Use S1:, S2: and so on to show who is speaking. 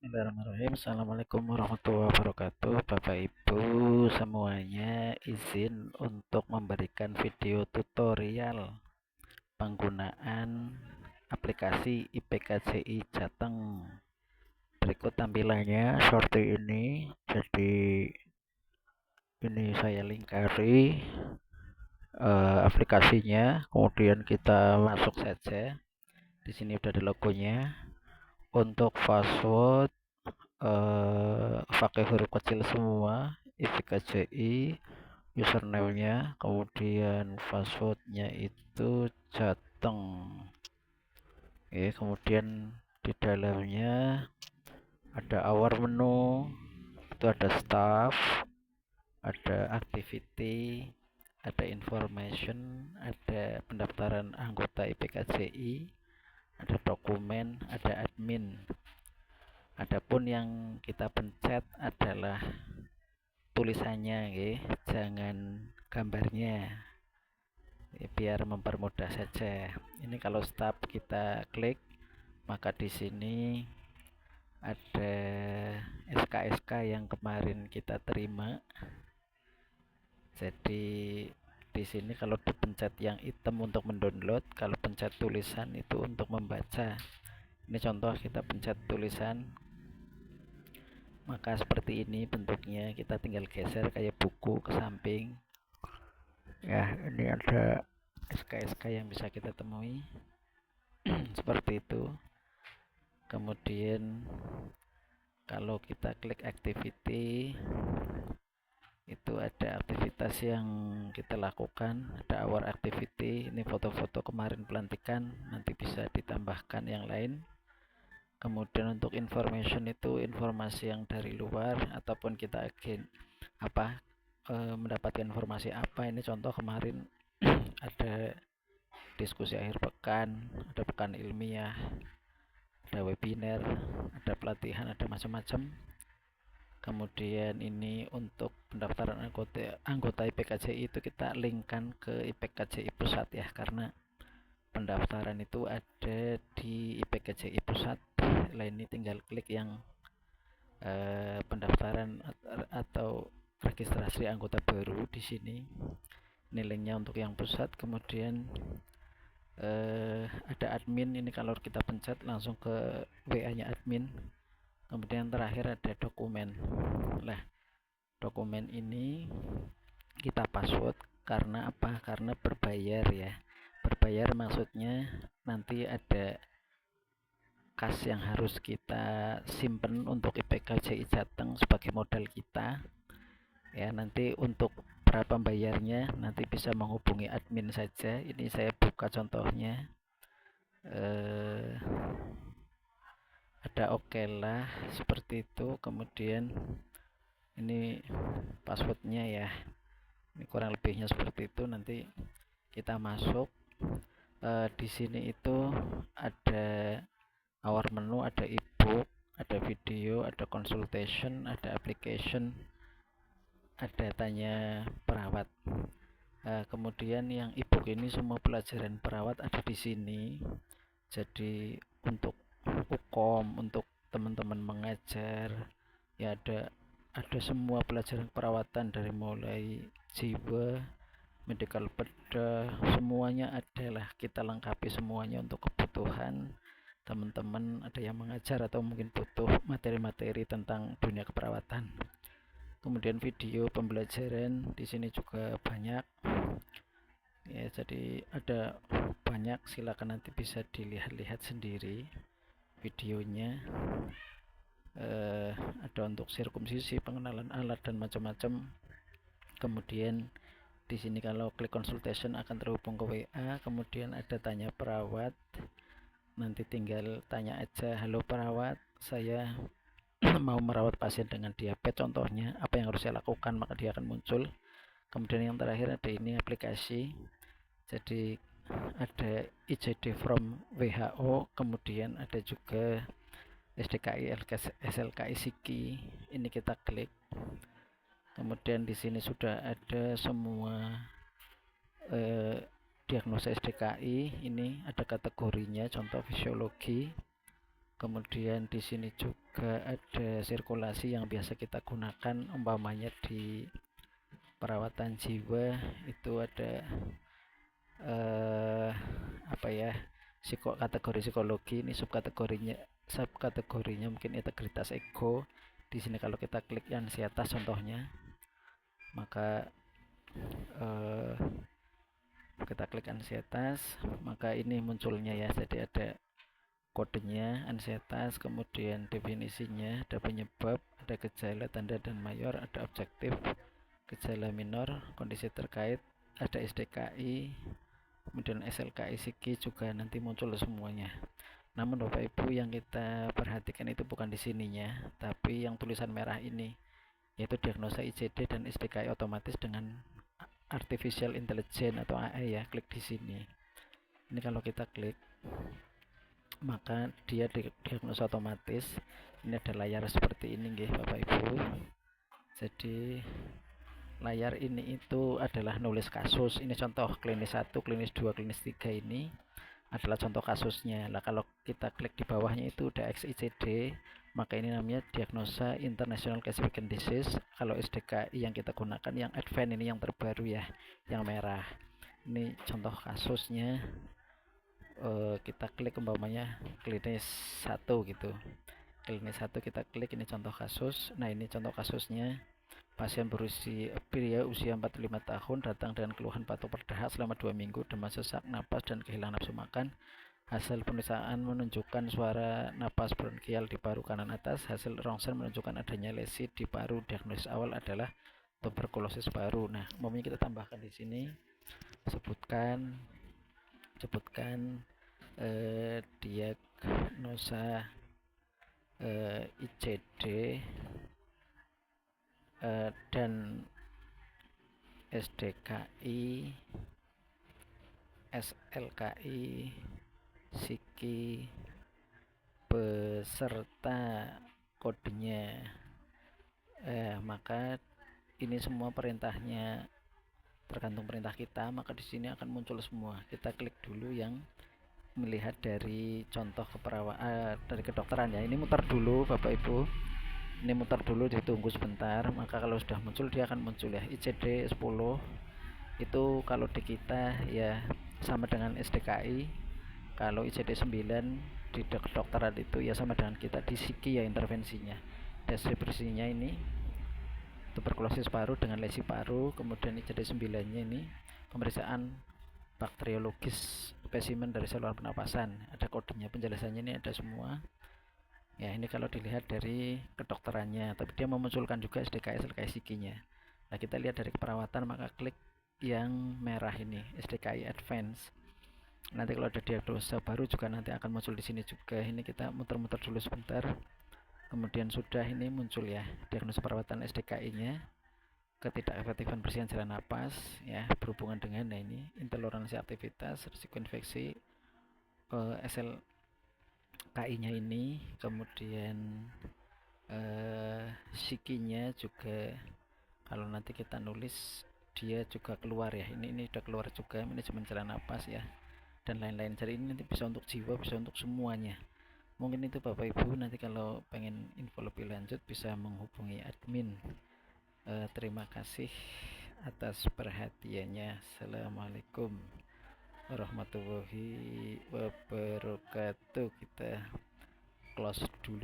S1: Bismillahirrahmanirrahim. Assalamualaikum warahmatullahi wabarakatuh. Bapak Ibu semuanya, izin untuk memberikan video tutorial penggunaan aplikasi IPKJI Jateng. Berikut tampilannya seperti ini. Jadi ini saya lingkari aplikasinya, kemudian kita masuk saja. Di sini udah ada logonya. Untuk password pakai huruf kecil semua, IPKJI, username-nya, kemudian passwordnya itu Jateng. Oke, kemudian di dalamnya ada our menu, itu ada staff, ada activity, ada information, ada pendaftaran anggota IPKJI, ada dokumen, ada admin. Adapun yang kita pencet adalah tulisannya, jangan gambarnya, biar mempermudah saja. Ini kalau start kita klik, maka di sini ada SK-SK yang kemarin kita terima. Jadi di sini kalau dipencet yang hitam untuk mendownload, kalau pencet tulisan itu untuk membaca. Ini contoh kita pencet tulisan, maka seperti ini bentuknya. Kita tinggal geser kayak buku ke samping ya. Ini ada SK-SK yang bisa kita temui seperti itu. Kemudian kalau kita klik activity, itu ada aktivitas yang kita lakukan, ada our activity. Ini foto-foto kemarin pelantikan, nanti bisa ditambahkan yang lain. Kemudian untuk information itu informasi yang dari luar ataupun kita agen mendapatkan informasi apa. Ini contoh kemarin ada diskusi akhir pekan, ada pekan ilmiah, ada webinar, ada pelatihan, ada macam-macam. Kemudian ini untuk pendaftaran anggota IPKJI itu kita linkkan ke IPKJI pusat ya, karena pendaftaran itu ada di IPKJI pusat. Lain ini tinggal klik yang pendaftaran atau registrasi anggota baru di sini. Ini linknya untuk yang pusat. Kemudian ada admin, ini kalau kita pencet langsung ke WA-nya admin. Kemudian terakhir ada dokumen. Nah, dokumen ini kita password karena apa? Karena berbayar ya. Berbayar maksudnya nanti ada kas yang harus kita simpen untuk IPKJI Jateng sebagai modal kita. Ya, nanti untuk berapa bayarnya nanti bisa menghubungi admin saja. Ini saya buka contohnya. Ada oke lah seperti itu. Kemudian ini passwordnya ya, ini kurang lebihnya seperti itu. Nanti kita masuk di sini itu ada our menu, ada ebook, ada video, ada consultation, ada application, ada tanya perawat. Kemudian yang ebook ini semua pelajaran perawat ada di sini. Jadi untuk UKOM, untuk teman-teman mengajar ya, ada semua pelajaran perawatan dari mulai jiwa, medical bedah, semuanya adalah kita lengkapi semuanya untuk kebutuhan teman-teman. Ada yang mengajar atau mungkin butuh materi-materi tentang dunia keperawatan. Kemudian video pembelajaran di sini juga banyak ya, jadi ada banyak, silakan nanti bisa dilihat-lihat sendiri videonya. Ada untuk sirkumsisi, pengenalan alat dan macam-macam. Kemudian di sini kalau klik consultation akan terhubung ke WA. Kemudian ada tanya perawat, nanti tinggal tanya aja, halo perawat, saya mau merawat pasien dengan diabetes contohnya, apa yang harus saya lakukan, maka dia akan muncul. Kemudian yang terakhir ada ini aplikasi, jadi ada ICD from WHO, kemudian ada juga SDKI, SLKI, SIKI. Ini kita klik. Kemudian di sini sudah ada semua diagnosa SDKI. Ini ada kategorinya, contoh fisiologi, Kemudian di sini juga ada sirkulasi yang biasa kita gunakan umpamanya di perawatan jiwa. Itu ada apa ya, kategori psikologi. Ini subkategorinya mungkin integritas ego. Di sini kalau kita klik ansietas contohnya, maka kita klik ansietas, maka ini munculnya ya. Jadi ada kodenya ansietas, kemudian definisinya, ada penyebab, ada gejala, tanda dan mayor, ada objektif, gejala minor, kondisi terkait, ada SDKI, kemudian SLKI psiki juga nanti muncul semuanya. Namun Bapak Ibu, yang kita perhatikan itu bukan di sininya, tapi yang tulisan merah ini, yaitu diagnosa ICD dan SDKI otomatis dengan artificial intelligence atau AI ya. Klik di sini. Ini kalau kita klik, maka dia diagnosa otomatis. Ini ada layar seperti ini nggih Bapak Ibu. Jadi layar ini itu adalah nulis kasus. Ini contoh klinis 1, klinis 2, klinis 3 ini adalah contoh kasusnya. Lah kalau kita klik di bawahnya itu udah XICD, maka ini namanya diagnosa International Classification Disease. Kalau SDKI yang kita gunakan yang advance, ini yang terbaru ya, yang merah. Ini contoh kasusnya. Kita klik umpamanya klinis 1 gitu. Klinis 1 kita klik, ini contoh kasus. Nah, ini contoh kasusnya. Pasien berusia pria usia 45 tahun datang dengan keluhan batuk berdahak selama 2 minggu, demam sesak napas dan kehilangan nafsu makan. Hasil pemeriksaan menunjukkan suara napas bronkial di paru kanan atas. Hasil rongsen menunjukkan adanya lesi di paru. Diagnosis awal adalah tuberkulosis paru. Nah, umumnya kita tambahkan di sini, sebutkan diagnosa ICD dan SDKI, SLKI, psiki beserta kodenya. Maka ini semua perintahnya tergantung perintah kita, maka di sini akan muncul semua. Kita klik dulu yang melihat dari contoh dari kedokteran ya. Ini muter dulu Bapak Ibu. Ini muter dulu, ditunggu sebentar. Maka kalau sudah muncul, dia akan muncul ya. ICD 10 itu kalau di kita ya sama dengan SDKI. Kalau ICD 9 di kedokteran itu ya sama dengan kita. Di psiki ya intervensinya. Deskripsinya ini tuberkulosis paru dengan lesi paru. Kemudian ICD 9 nya ini pemeriksaan bakteriologis spesimen dari saluran pernapasan. Ada kodenya, penjelasannya ini ada semua ya. Ini kalau dilihat dari kedokterannya, tapi dia memunculkan juga SDKI SLKI psikinya. Nah, kita lihat dari keperawatan, maka klik yang merah ini, SDKI Advance. Nanti kalau ada diagnosa baru juga nanti akan muncul di sini juga. Ini kita muter-muter dulu sebentar. Kemudian sudah ini muncul ya diagnosa perawatan SDKI-nya, ketidakefektifan bersihan jalan napas ya, berhubungan dengan ini intoleransi aktivitas, risiko infeksi, SLKI-nya ini, kemudian psikinya juga kalau nanti kita nulis dia juga keluar ya. Ini udah keluar juga, manajemen jalan napas ya dan lain-lain. Jadi ini nanti bisa untuk jiwa, bisa untuk semuanya. Mungkin itu Bapak Ibu, nanti kalau pengen info lebih lanjut bisa menghubungi admin. Terima kasih atas perhatiannya. Assalamualaikum warahmatullahi wabarakatuh. Kita close dulu.